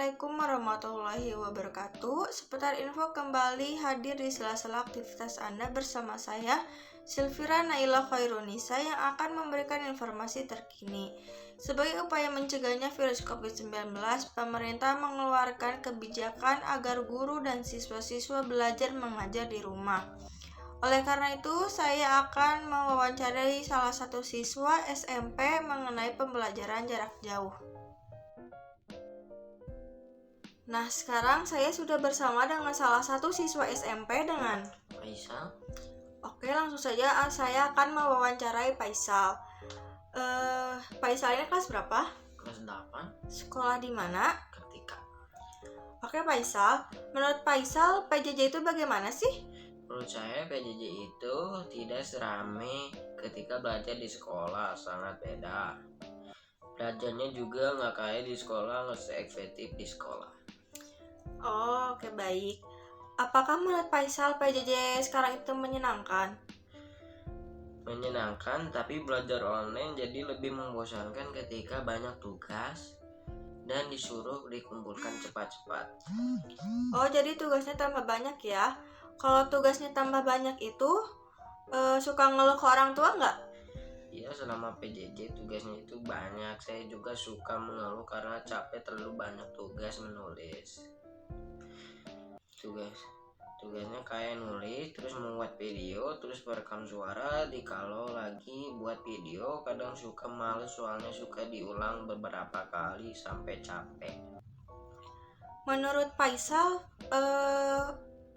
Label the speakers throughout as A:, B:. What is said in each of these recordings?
A: Assalamualaikum warahmatullahi wabarakatuh. Seputar info kembali hadir di sela-sela aktivitas Anda bersama saya, Silvira Naila Khairunisa, yang akan memberikan informasi terkini. Sebagai upaya mencegahnya virus COVID-19, pemerintah mengeluarkan kebijakan agar guru dan siswa-siswa belajar mengajar di rumah. Oleh karena itu, saya akan mewawancarai salah satu siswa SMP mengenai pembelajaran jarak jauh. Nah, sekarang saya sudah bersama dengan salah satu siswa SMP dengan
B: Faisal.
A: Oke, langsung saja saya akan mewawancarai Faisal. Faisal ini kelas berapa?
B: Kelas 8.
A: Sekolah di mana?
B: Ketika.
A: Oke, Faisal. Menurut Faisal, PJJ itu bagaimana sih?
B: Menurut saya PJJ itu tidak seramai ketika belajar di sekolah, sangat beda. Belajarnya juga nggak kayak di sekolah, nggak se-efektif di sekolah.
A: Oh, oke, baik. Apakah menurut Faisal PJJ sekarang itu menyenangkan?
B: Menyenangkan, tapi belajar online jadi lebih membosankan ketika banyak tugas dan disuruh dikumpulkan cepat-cepat.
A: Oh, jadi tugasnya tambah banyak ya? Kalau tugasnya tambah banyak itu, suka ngeluh ke orang tua nggak?
B: Iya, selama PJJ tugasnya itu banyak. Saya juga suka mengeluh karena capek terlalu banyak tugas menulis. Tugasnya kayak nulis, terus membuat video, terus merekam suara. Kalau lagi buat video kadang suka males, soalnya suka diulang beberapa kali sampai capek.
A: Menurut Faisal,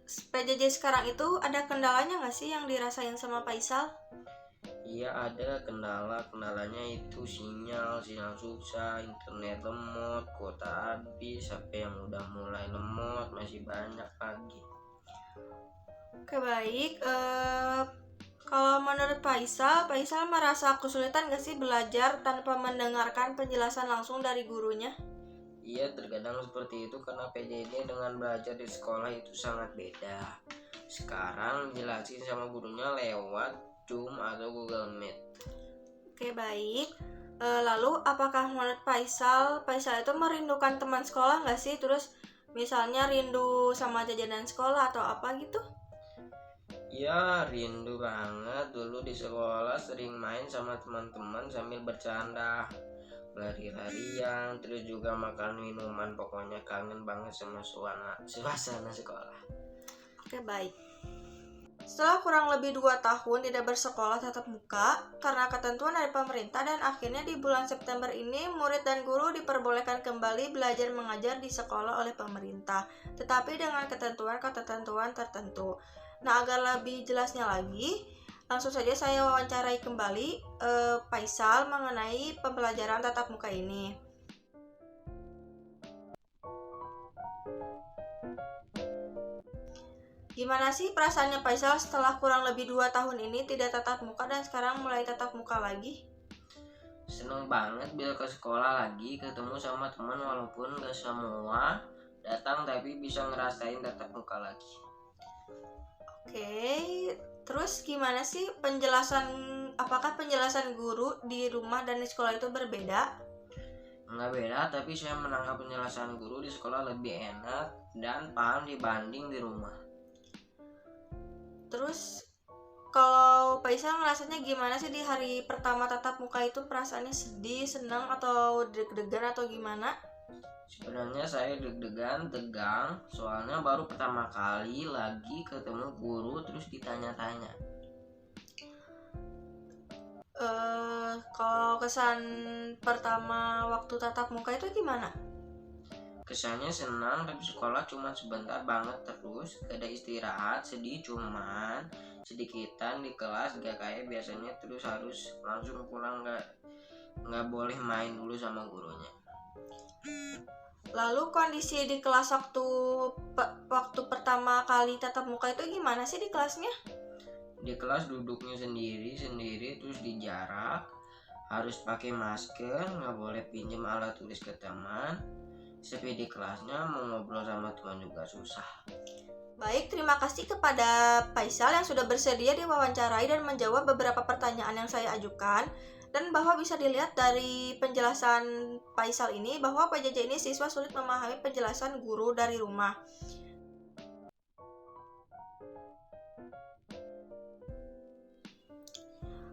A: PJJ sekarang itu ada kendalanya nggak sih yang dirasain sama Faisal?
B: Iya, ada kendalanya itu sinyal susah, internet lemot, kuota habis, HP yang udah mulai lemot, masih banyak lagi.
A: Oke, baik. Kalau menurut Faisal merasa kesulitan nggak sih belajar tanpa mendengarkan penjelasan langsung dari gurunya?
B: Iya, terkadang seperti itu karena PJJ dengan belajar di sekolah itu sangat beda. Sekarang jelasin sama gurunya lewat Zoom atau Google Meet.
A: Oke, baik. Lalu apakah menurut Faisal itu merindukan teman sekolah nggak sih? Terus misalnya rindu sama jajanan sekolah atau apa gitu?
B: Ya, rindu banget. Dulu di sekolah sering main sama teman-teman sambil bercanda, lari-larian, terus juga makan minuman. Pokoknya kangen banget sama suasana sekolah.
A: Oke, baik. Setelah kurang lebih 2 tahun tidak bersekolah tatap muka karena ketentuan dari pemerintah, dan akhirnya di bulan September ini murid dan guru diperbolehkan kembali belajar mengajar di sekolah oleh pemerintah, tetapi dengan ketentuan tertentu. Nah, agar lebih jelasnya lagi, langsung saja saya wawancarai kembali Faisal mengenai pembelajaran tatap muka ini. Gimana sih perasaannya Faisal setelah kurang lebih 2 tahun ini tidak tatap muka dan sekarang mulai tatap muka lagi?
B: Seneng banget bisa ke sekolah lagi, ketemu sama teman walaupun gak semua datang, tapi bisa ngerasain tatap muka lagi.
A: Oke, terus gimana sih apakah penjelasan guru di rumah dan di sekolah itu berbeda?
B: Nggak beda, tapi saya menangkap penjelasan guru di sekolah lebih enak dan paham dibanding di rumah.
A: Terus kalau Faisal ngerasanya gimana sih di hari pertama tatap muka itu? Perasaannya sedih, senang, atau deg-degan atau gimana?
B: Sebenarnya saya deg-degan, tegang, soalnya baru pertama kali lagi ketemu guru terus ditanya-tanya.
A: Kalau kesan pertama waktu tatap muka itu gimana?
B: Kesannya senang, tapi sekolah cuma sebentar banget terus, gak ada istirahat, sedih cuman sedikitan di kelas, gak kayak biasanya terus harus langsung pulang, gak boleh main dulu sama gurunya.
A: Lalu kondisi di kelas waktu pertama kali tatap muka itu gimana sih di kelasnya?
B: Di kelas duduknya sendiri terus di jarak, harus pakai masker, gak boleh pinjam alat tulis ke teman. Sepi di kelasnya, mau ngobrol sama teman juga susah.
A: Baik, terima kasih kepada Faisal yang sudah bersedia diwawancarai dan menjawab beberapa pertanyaan yang saya ajukan. Dan bahwa bisa dilihat dari penjelasan Faisal ini bahwa PJJ ini siswa sulit memahami penjelasan guru dari rumah.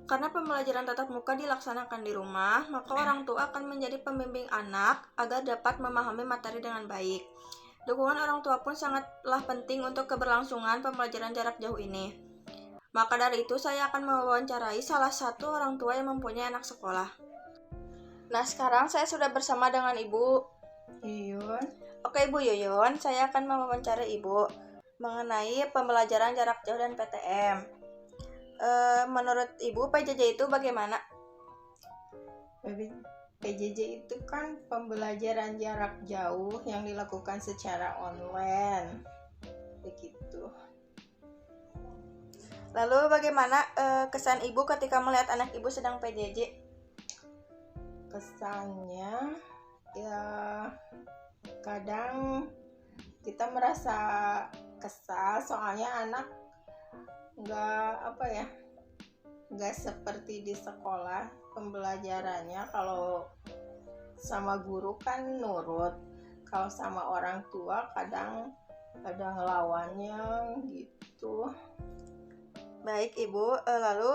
A: Karena pembelajaran tatap muka dilaksanakan di rumah, maka orang tua akan menjadi pembimbing anak agar dapat memahami materi dengan baik. Dukungan orang tua pun sangatlah penting untuk keberlangsungan pembelajaran jarak jauh ini. Maka dari itu saya akan mewawancarai salah satu orang tua yang mempunyai anak sekolah. Nah, sekarang saya sudah bersama dengan Ibu
C: Yuyun.
A: Oke, Ibu Yuyun, saya akan mewawancarai Ibu mengenai pembelajaran jarak jauh dan PTM. Menurut Ibu, PJJ itu bagaimana?
C: PJJ itu kan pembelajaran jarak jauh yang dilakukan secara online. Begitu.
A: Lalu bagaimana kesan Ibu ketika melihat anak Ibu sedang PJJ?
C: Kesannya ya kadang kita merasa kesal soalnya anak nggak seperti di sekolah pembelajarannya. Kalau sama guru kan nurut, kalau sama orang tua kadang ada ngelawannya gitu.
A: Baik Ibu, lalu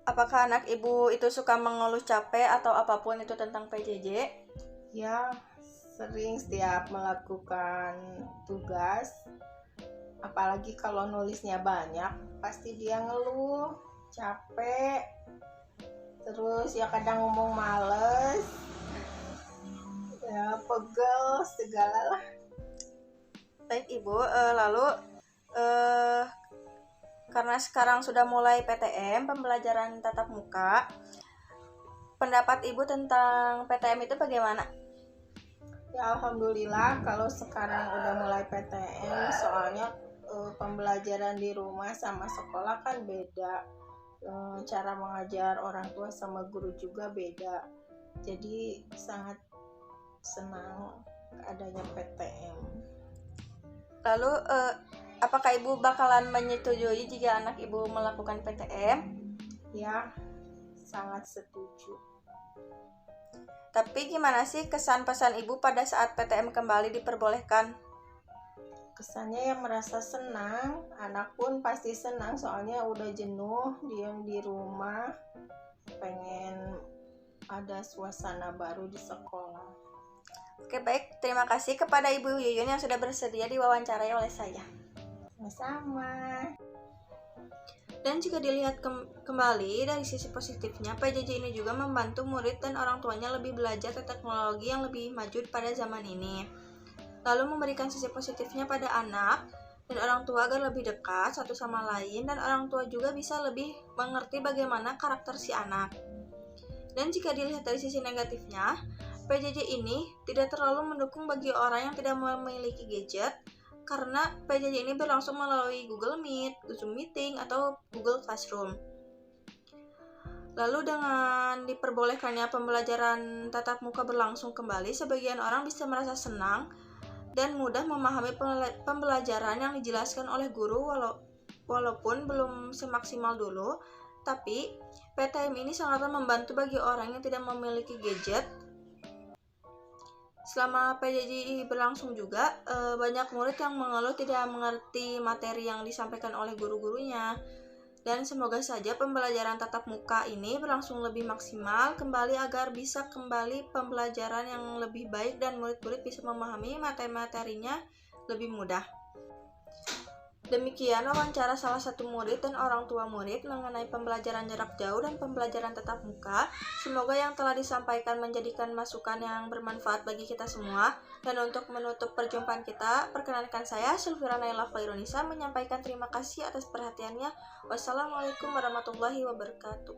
A: apakah anak Ibu itu suka mengeluh capek atau apapun itu tentang PJJ?
C: Ya, sering setiap melakukan tugas, apalagi kalau nulisnya banyak, pasti dia ngeluh, capek, terus ya kadang ngomong males, ya pegel, segala lah.
A: Baik Ibu, lalu karena sekarang sudah mulai PTM, pembelajaran tatap muka, pendapat Ibu tentang PTM itu bagaimana?
C: Ya alhamdulillah kalau sekarang udah mulai PTM, soalnya pembelajaran di rumah sama sekolah kan beda, cara mengajar orang tua sama guru juga beda, jadi sangat senang adanya PTM.
A: Lalu apakah Ibu bakalan menyetujui jika anak Ibu melakukan PTM?
C: Ya, sangat setuju.
A: Tapi gimana sih kesan pesan Ibu pada saat PTM kembali diperbolehkan?
C: Kesannya ya merasa senang, anak pun pasti senang soalnya udah jenuh diam di rumah, pengen ada suasana baru di sekolah.
A: Oke baik, terima kasih kepada Ibu Yuyun yang sudah bersedia diwawancarai oleh saya.
C: Sama.
A: Dan jika dilihat kembali dari sisi positifnya, PJJ ini juga membantu murid dan orang tuanya lebih belajar teknologi yang lebih maju pada zaman ini. Lalu memberikan sisi positifnya pada anak dan orang tua agar lebih dekat satu sama lain, dan orang tua juga bisa lebih mengerti bagaimana karakter si anak. Dan jika dilihat dari sisi negatifnya, PJJ ini tidak terlalu mendukung bagi orang yang tidak memiliki gadget, karena PJJ ini berlangsung melalui Google Meet, Zoom Meeting, atau Google Classroom. Lalu dengan diperbolehkannya pembelajaran tatap muka berlangsung kembali, sebagian orang bisa merasa senang dan mudah memahami pembelajaran yang dijelaskan oleh guru walaupun belum semaksimal dulu. Tapi PTM ini sangatlah membantu bagi orang yang tidak memiliki gadget. Selama PJJ berlangsung juga, banyak murid yang mengeluh tidak mengerti materi yang disampaikan oleh guru-gurunya. Dan semoga saja pembelajaran tatap muka ini berlangsung lebih maksimal kembali agar bisa kembali pembelajaran yang lebih baik dan murid-murid bisa memahami materi-materinya lebih mudah. Demikian wawancara salah satu murid dan orang tua murid mengenai pembelajaran jarak jauh dan pembelajaran tatap muka. Semoga yang telah disampaikan menjadikan masukan yang bermanfaat bagi kita semua. Dan untuk menutup perjumpaan kita, perkenankan saya, Sylvira Naila Khairunisa, menyampaikan terima kasih atas perhatiannya. Wassalamualaikum warahmatullahi wabarakatuh.